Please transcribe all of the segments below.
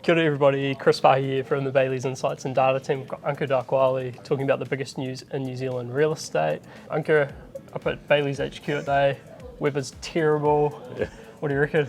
Kia ora everybody, Chris Farhi here from the Bayleys Insights Data team. We've got Ankur Dakwale talking about the biggest news in New Zealand real estate. Ankur, up at Bayleys HQ today, weather's terrible. Yeah. What do you reckon?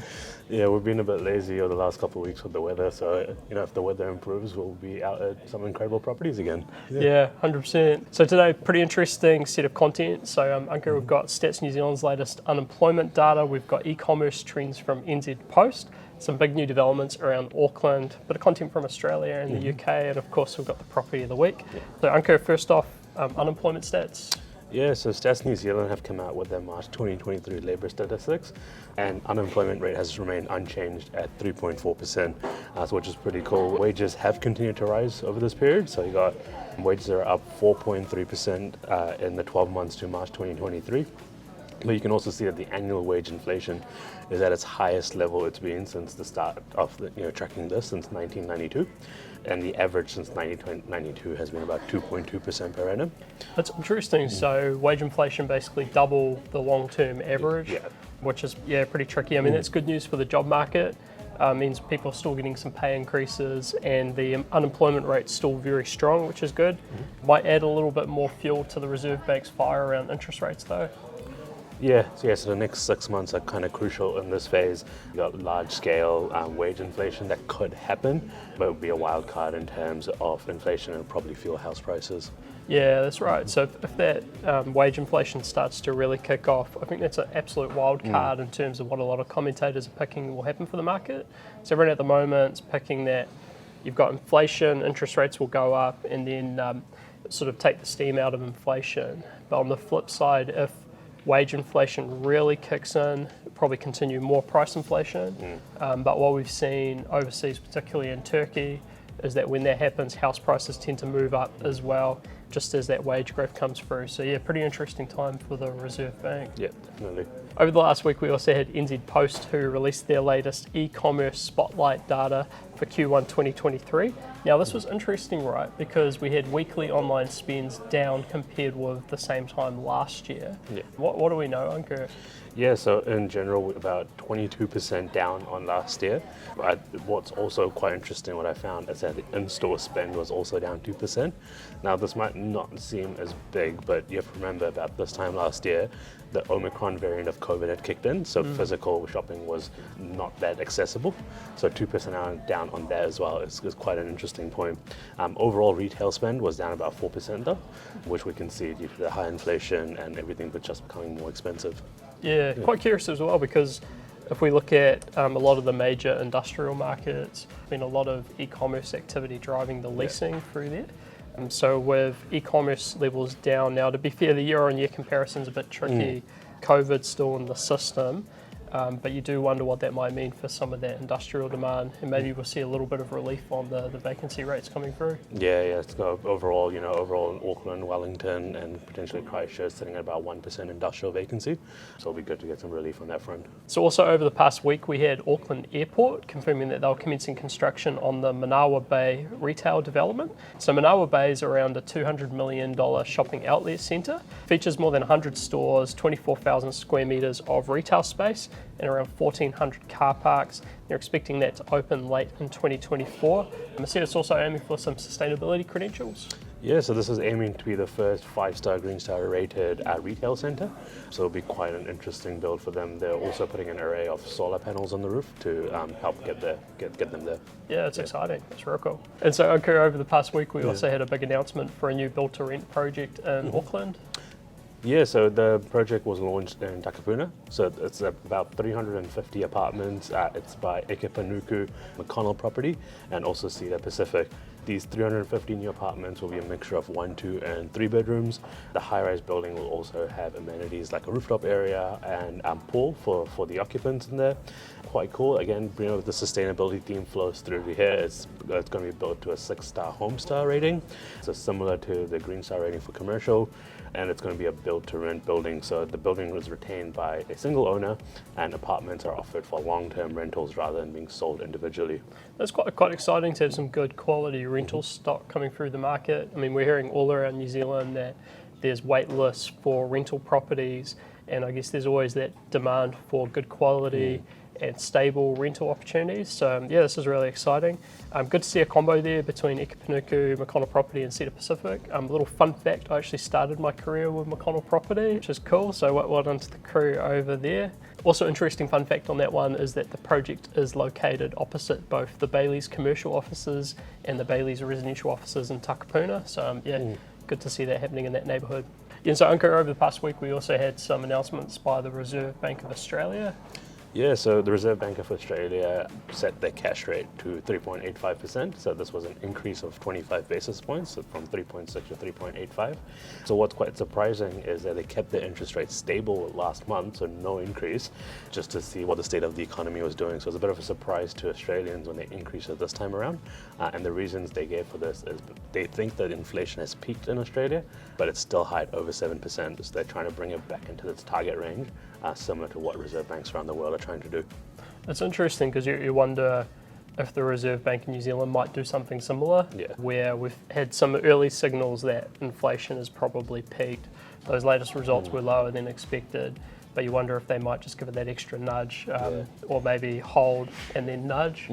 Yeah, we've been a bit lazy over the last couple of weeks with the weather, so if the weather improves, we'll be out at some incredible properties again. Yeah, 100%. So today, pretty interesting set of content. So Ankur, we've got Stats New Zealand's latest unemployment data, we've got e-commerce trends from NZ Post, some big new developments around Auckland, bit of content from Australia and the UK, and of course we've got the property of the week. Yeah. So Ankur, first off, unemployment stats. Yeah, so Stats New Zealand have come out with their March 2023 labour statistics, and unemployment rate has remained unchanged at 3.4%, which is pretty cool. Wages have continued to rise over this period, so you got wages are up 4.3% in the 12 months to March 2023. But you can also see that the annual wage inflation is at its highest level it's been since the start of tracking this since 1992, and the average since 1992 has been about 2.2% per annum. That's interesting. So wage inflation basically double the long-term average, which is pretty tricky. I mean, that's good news for the job market. Means people are still getting some pay increases, and the unemployment rate's still very strong, which is good. Might add a little bit more fuel to the Reserve Bank's fire around interest rates, though. So the next 6 months are kind of crucial in this phase. You got large-scale wage inflation that could happen, but it would be a wild card in terms of inflation and probably fuel house prices. Yeah, that's right. So if that wage inflation starts to really kick off, I think that's an absolute wild card in terms of what a lot of commentators are picking will happen for the market. So everyone at the moment is picking that you've got inflation, interest rates will go up, and then sort of take the steam out of inflation. But on the flip side, if wage inflation really kicks in, probably continue more price inflation. But what we've seen overseas, particularly in Turkey, is that when that happens, house prices tend to move up as well, just as that wage growth comes through. So yeah, pretty interesting time for the Reserve Bank. Yeah, definitely. Over the last week, we also had NZ Post, who released their latest e-commerce spotlight data for Q1 2023. Now, this was interesting, right? Because we had weekly online spends down compared with the same time last year. Yeah. What do we know, Ankur? Yeah, so in general, about 22% down on last year. But what's also quite interesting, what I found, is that the in-store spend was also down 2%. Now, this might not seem as big, but you have to remember about this time last year, the Omicron variant of COVID had kicked in, so physical shopping was not that accessible. So 2% down on that as well is quite an interesting point. Overall retail spend was down about 4% though, which we can see due to the high inflation and everything but just becoming more expensive. Yeah, quite curious as well, because if we look at a lot of the major industrial markets, there's been a lot of e-commerce activity driving the leasing through there. So with e-commerce levels down now, to be fair, the year-on-year comparison's a bit tricky. COVID's still in the system, but you do wonder what that might mean for some of that industrial demand, and maybe we'll see a little bit of relief on the vacancy rates coming through. It's overall in Auckland, Wellington, and potentially Christchurch sitting at about 1% industrial vacancy. So it'll be good to get some relief on that front. So also over the past week, we had Auckland Airport confirming that they were commencing construction on the Manawa Bay retail development. So Manawa Bay is around a $200 million shopping outlet centre. Features more than 100 stores, 24,000 square metres of retail space, and around 1,400 car parks. They're expecting that to open late in 2024. I see it's also aiming for some sustainability credentials. Yeah, so this is aiming to be the first 5-star Green Star rated retail centre. So it'll be quite an interesting build for them. They're also putting an array of solar panels on the roof to help get them there. Yeah, it's exciting. It's real cool. And so, Ankur, over the past week, we also had a big announcement for a new build-to-rent project in Auckland. Yeah, so the project was launched in Takapuna. So it's about 350 apartments. It's by Ekepanuku McConnell property and also Cedar Pacific. These 350 new apartments will be a mixture of 1, 2, and 3 bedrooms. The high-rise building will also have amenities like a rooftop area and pool for the occupants in there. Quite cool. Again, the sustainability theme flows through here. It's going to be built to a 6-star home star rating, so similar to the Green Star rating for commercial. And it's going to be a build-to-rent building. So the building was retained by a single owner, and apartments are offered for long-term rentals rather than being sold individually. That's quite exciting to have some good quality rental stock coming through the market. I mean, we're hearing all around New Zealand that there's wait lists for rental properties, and I guess there's always that demand for good quality and stable rental opportunities. So yeah, this is really exciting. Good to see a combo there between Ikapanuku, McConnell Property and Cedar Pacific. A little fun fact, I actually started my career with McConnell Property, which is cool, so well done to the crew over there. Also interesting fun fact on that one is that the project is located opposite both the Bayleys commercial offices and the Bayleys residential offices in Takapuna, so good to see that happening in that neighbourhood. Yeah, so Ankur, over the past week we also had some announcements by the Reserve Bank of Australia. Yeah, so the Reserve Bank of Australia set their cash rate to 3.85%. So this was an increase of 25 basis points, so from 3.6 to 3.85. So what's quite surprising is that they kept the interest rate stable last month, so no increase, just to see what the state of the economy was doing. So it's a bit of a surprise to Australians when they increased it this time around. And the reasons they gave for this is they think that inflation has peaked in Australia, but it's still high at over 7%. So they're trying to bring it back into its target range, similar to what reserve banks around the world are trying to do. It's interesting because you wonder if the Reserve Bank in New Zealand might do something similar, where we've had some early signals that inflation has probably peaked. Those latest results were lower than expected, but you wonder if they might just give it that extra nudge, or maybe hold and then nudge.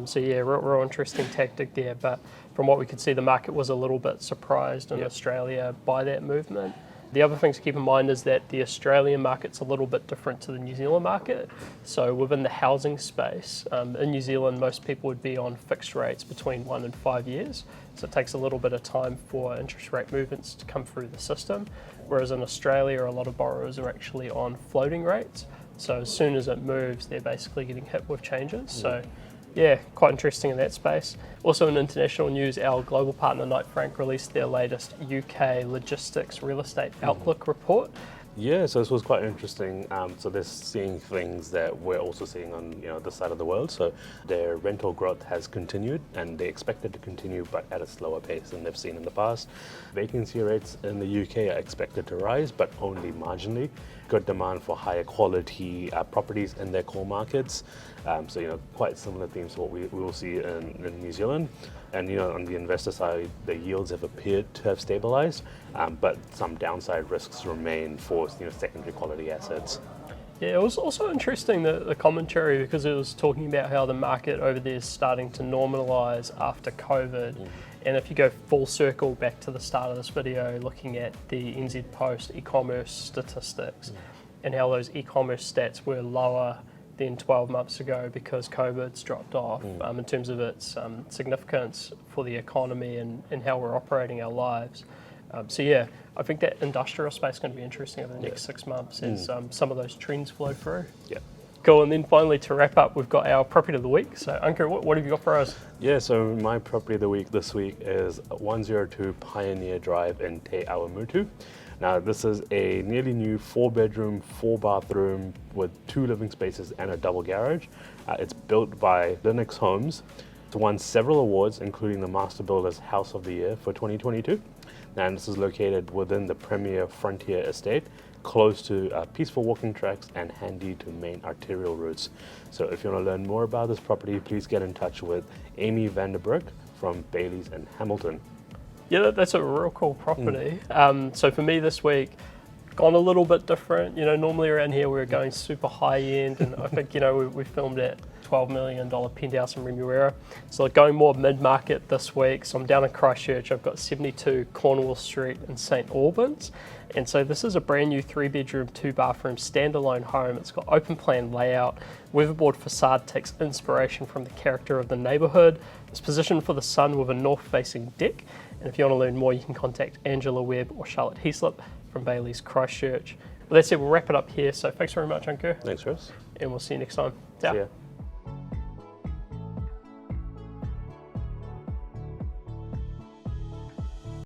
So yeah, real interesting tactic there, but from what we could see, the market was a little bit surprised in Australia by that movement. The other thing to keep in mind is that the Australian market's a little bit different to the New Zealand market. So within the housing space, in New Zealand, most people would be on fixed rates between 1 and 5 years. So it takes a little bit of time for interest rate movements to come through the system. Whereas in Australia, a lot of borrowers are actually on floating rates. So as soon as it moves, they're basically getting hit with changes. So yeah, quite interesting in that space. Also in international news, our global partner Knight Frank released their latest UK logistics real estate outlook report. Yeah, so this was quite interesting. So they're seeing things that we're also seeing on this side of the world. So their rental growth has continued, and they expect it to continue, but at a slower pace than they've seen in the past. Vacancy rates in the UK are expected to rise, but only marginally. Good demand for higher quality properties in their core markets. So quite similar themes to what we will see in New Zealand. And on the investor side, the yields have appeared to have stabilized, but some downside risks remain for secondary quality assets. Yeah, it was also interesting, the commentary, because it was talking about how the market over there is starting to normalise after COVID. And if you go full circle back to the start of this video, looking at the NZ Post e-commerce statistics and how those e-commerce stats were lower than 12 months ago because COVID's dropped off in terms of its significance for the economy and how we're operating our lives. So yeah, I think that industrial space is going to be interesting over the next 6 months as some of those trends flow through. Yeah. Cool, and then finally to wrap up, we've got our property of the week. So Ankur, what have you got for us? Yeah, so my property of the week this week is 102 Pioneer Drive in Te Awamutu. Now this is a nearly new 4-bedroom, 4-bathroom with 2 living spaces and a double garage. It's built by Linux Homes. It's won several awards, including the Master Builder's House of the Year for 2022. And this is located within the premier Frontier Estate, close to peaceful walking tracks and handy to main arterial routes. So if you want to learn more about this property, please get in touch with Amy Vanderbroek from Bayleys in Hamilton. Yeah, that's a real cool property. So for me this week, gone a little bit different. Normally around here we're going super high end, and I think we filmed at $12 million penthouse in Remuera. So going more mid-market this week. So I'm down in Christchurch. I've got 72 Cornwall Street in St Albans. And so this is a brand new 3-bedroom, 2-bathroom standalone home. It's got open plan layout. Weatherboard facade takes inspiration from the character of the neighbourhood. It's positioned for the sun with a north-facing deck. And if you want to learn more, you can contact Angela Webb or Charlotte Heaslip from Bayleys Christchurch. Well, that's it. We'll wrap it up here. So thanks very much, Ankur. Thanks, Chris. And we'll see you next time. See ya.